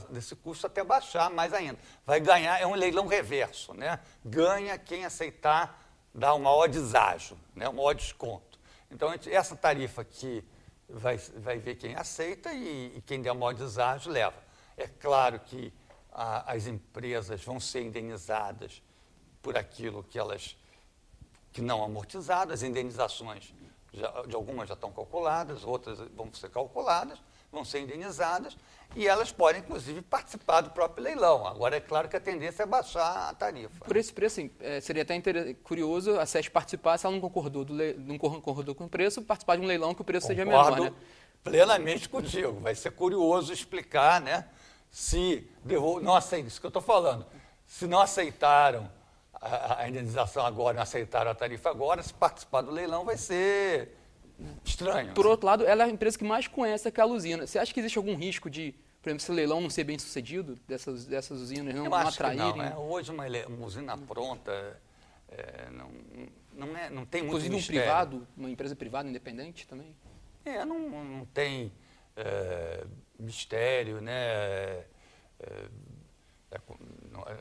desse custo até baixar mais ainda. Vai ganhar, é um leilão reverso, né? Ganha quem aceitar dar um maior deságio, né? Um maior desconto. Então, essa tarifa aqui vai ver quem aceita e quem der maior deságio leva. É claro que as empresas vão ser indenizadas por aquilo que não amortizado, as indenizações de algumas já estão calculadas, outras vão ser calculadas, vão ser indenizadas, e elas podem, inclusive, participar do próprio leilão. Agora, é claro que a tendência é baixar a tarifa. Por esse preço, seria até curioso a SES participar, se ela não concordou com o preço, participar de um leilão que o preço seja menor, né? Plenamente contigo. Vai ser curioso explicar, né? Se não aceitam, isso que eu estou falando, se não aceitaram a indenização agora, não aceitaram a tarifa agora, se participar do leilão vai ser estranho. Por outro lado, ela é a empresa que mais conhece aquela usina. Você acha que existe algum risco de, por exemplo, esse leilão não ser bem sucedido, dessas usinas não atraírem? Não, né? Hoje uma usina pronta não tem muito inclusive mistério. Uma empresa privada independente também? Não tem mistério, né?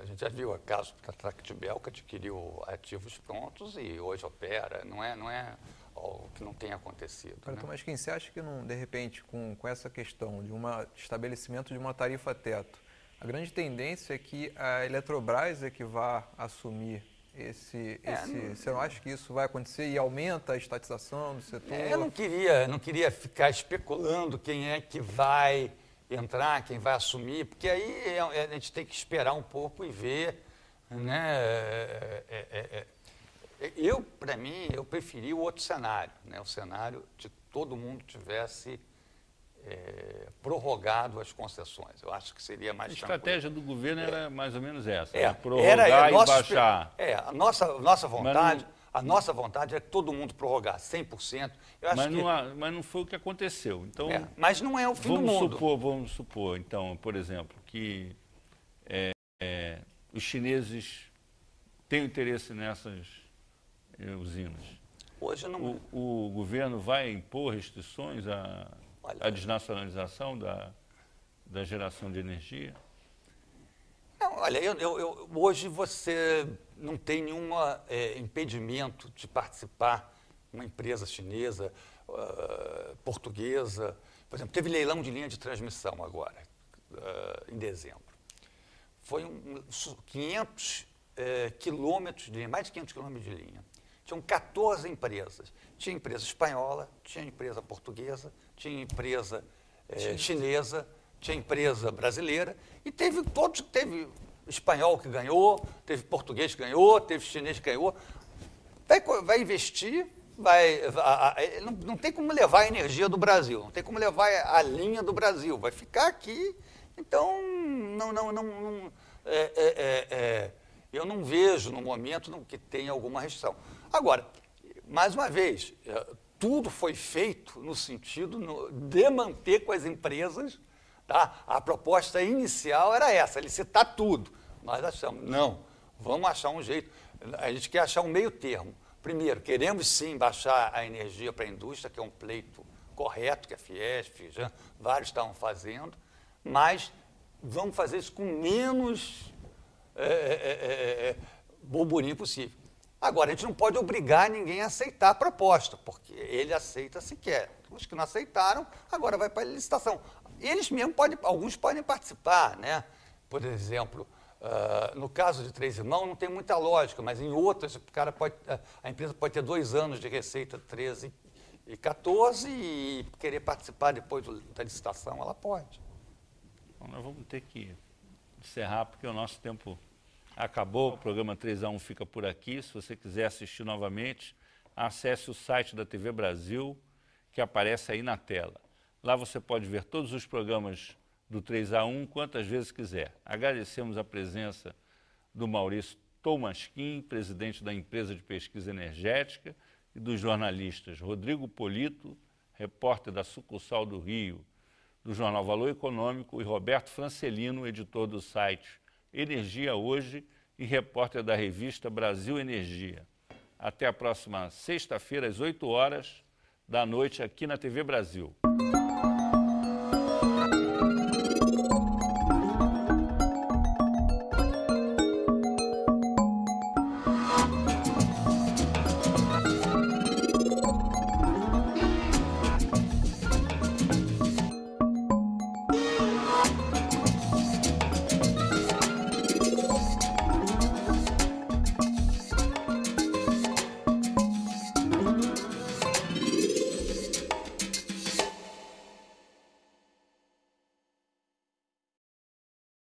A gente já viu o caso da Tractebel, que adquiriu ativos prontos e hoje opera. Não é algo que não tenha acontecido. Né? Tomás Kim, você acha que, de repente, com essa questão de estabelecimento de uma tarifa teto, a grande tendência é que a Eletrobras é que vá assumir você não acha que isso vai acontecer e aumenta a estatização do setor? Eu não queria ficar especulando quem é que vai entrar, quem vai assumir, porque aí a gente tem que esperar um pouco e ver, né? Para mim, eu preferi o outro cenário, né? O cenário de que todo mundo tivesse prorrogado as concessões. Eu acho que seria mais tranquilo. A estratégia do governo era mais ou menos essa, prorrogar e baixar. A nossa vontade... A nossa vontade é que todo mundo prorrogar 100%. Mas não foi o que aconteceu. Então, mas não é o fim do mundo. Vamos supor, então, por exemplo, que os chineses têm interesse nessas usinas. Hoje não. O governo vai impor restrições à desnacionalização da geração de energia? Não, olha, hoje você não tem nenhum impedimento de participar uma empresa chinesa, portuguesa. Por exemplo, teve leilão de linha de transmissão agora, em dezembro. Foi 500 quilômetros de linha, mais de 500 quilômetros de linha. Tinham 14 empresas. Tinha empresa espanhola, tinha empresa portuguesa, tinha empresa chinesa, tinha empresa brasileira, e teve espanhol que ganhou, teve português que ganhou, teve chinês que ganhou. Vai investir, não tem como levar a energia do Brasil, não tem como levar a linha do Brasil, vai ficar aqui Então, eu não vejo no momento que tenha alguma restrição. Agora, mais uma vez, tudo foi feito no sentido de manter com as empresas, tá? A proposta inicial era essa, licitar tudo. Nós achamos, não, vamos achar um jeito, a gente quer achar um meio termo. Primeiro, queremos sim baixar a energia para a indústria, que é um pleito correto, que a Fiesp, Fijan, vários estavam fazendo, mas vamos fazer isso com menos burburinho possível. Agora, a gente não pode obrigar ninguém a aceitar a proposta, porque ele aceita se quer. Os que não aceitaram, agora vai para a licitação. Eles mesmos alguns podem participar, né? Por exemplo, no caso de Três Irmãos não tem muita lógica, mas em outras a empresa pode ter 2 anos de receita, 13 e 14, e querer participar depois da licitação, ela pode. Bom, nós vamos ter que encerrar, porque o nosso tempo acabou. O programa 3 a 1 fica por aqui. Se você quiser assistir novamente, acesse o site da TV Brasil, que aparece aí na tela. Lá você pode ver todos os programas do 3 a 1 quantas vezes quiser. Agradecemos a presença do Maurício Tolmasquim, presidente da Empresa de Pesquisa Energética, e dos jornalistas Rodrigo Polito, repórter da sucursal do Rio, do jornal Valor Econômico, e Roberto Francelino, editor do site Energia Hoje e repórter da revista Brasil Energia. Até a próxima sexta-feira, às 8 horas da noite, aqui na TV Brasil.